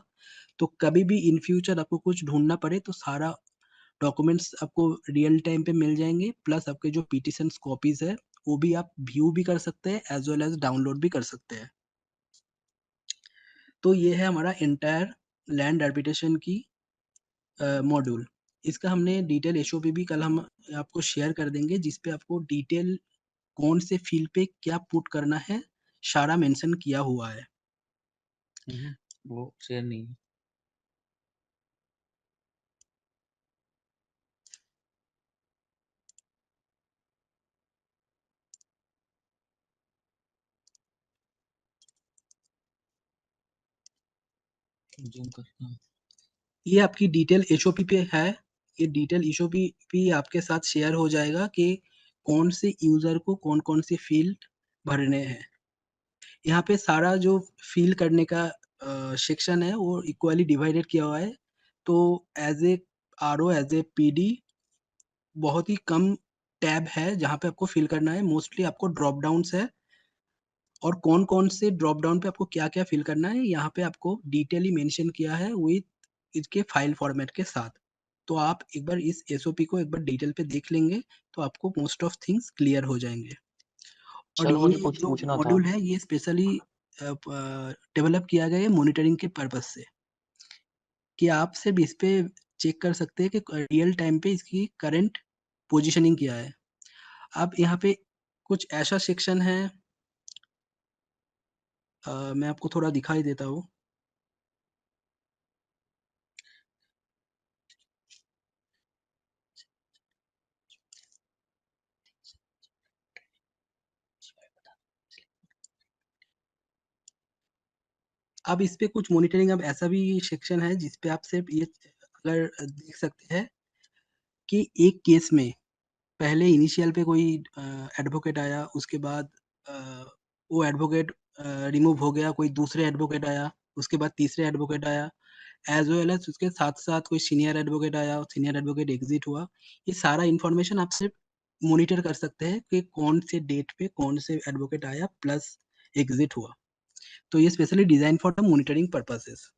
तो कभी भी इन फ्यूचर आपको कुछ ढूँढना पड़े तो सारा डॉक्यूमेंट्स आपको रियल टाइम पे मिल जाएँगे, प्लस आपके जो पिटिशन्स कॉपीज़ है, वो भी आप व्यू भी कर सकते हैं एज़ वेल एज़ डाउनलोड भी कर सकते हैं। तो ये है हमारा एंटायर लैंड आर्बिट्रेशन की मॉड्यूल। इसका हमने डिटेल एसओपी भी कल हम आपको शेयर कर देंगे, जिस पे आपको डिटेल कौन से फ़ील्ड पे क्या पुट करना है, सारा मेंशन किया हुआ है। वो शेयर नहीं है। ज़ूम करना। ये आपकी डिटेल एसओपी पे है, ये डिटेल एसओपी भी आपके साथ शेयर हो जाएगा कि कौन से यूज़र को कौन-कौन से फ़ील्ड भरने हैं। यहाँ पे सारा जो फ़िल करने का सेक्शन है वो इक्वली डिवाइडेड किया हुआ है। तो as a RO, as a PD बहुत ही कम टैब है जहाँ पे आपको फ़िल करना है। मोस्टली आपको ड्रॉप डाउन्स है, और कौन-कौन से ड्रॉप डाउन पे आपको क्या-क्या फ़िल करना है, यहाँ पे आपको डिटेयली मेंशन किया है विथ इसके फाइल फॉर्मेट के साथ। तो आप एक बार इस एसओपी को एक बार डिटेल पे देख लेंगे तो आपको मोस्ट ऑफ थिंग्स क्लियर हो जाएँगे। और सर मुझे ये कुछ जो पूछना था। मॉड्यूल है ये स्पेशली डेवलप किया गया है मॉनिटरिंग के पर्पज़ से, कि आप सिर्फ़ इस पे चेक कर सकते हैं कि रियल टाइम पे इसकी करंट पोज़ीशनिंग क्या है। अब यहाँ पे कुछ ऐसा सेक्शन है, मैं आपको थोड़ा दिखाई देता हूँ। अब इस पे कुछ मॉनिटरिंग, अब ऐसा भी सेक्शन है जिस पे आप सिर्फ़ ये अगर देख सकते हैं कि एक केस में पहले इनिशियल पे कोई एडवोकेट आया, उसके बाद अ, वो एडवोकेट रिमूव हो गया, कोई दूसरे एडवोकेट आया, उसके बाद तीसरे एडवोकेट आया, एज़ वेल एज़ उसके साथ-साथ कोई सीनियर एडवोकेट आया, सीनियर एडवोकेट एग्ज़िट हुआ। ये सारा इन्फॉर्मेशन आप सिर्फ़ मॉनिटर कर सकते हैं कि कौन से डेट पे कौन से एडवोकेट आया प्लस एग्ज़िट हुआ। तो ये specially design for the monitoring purposes.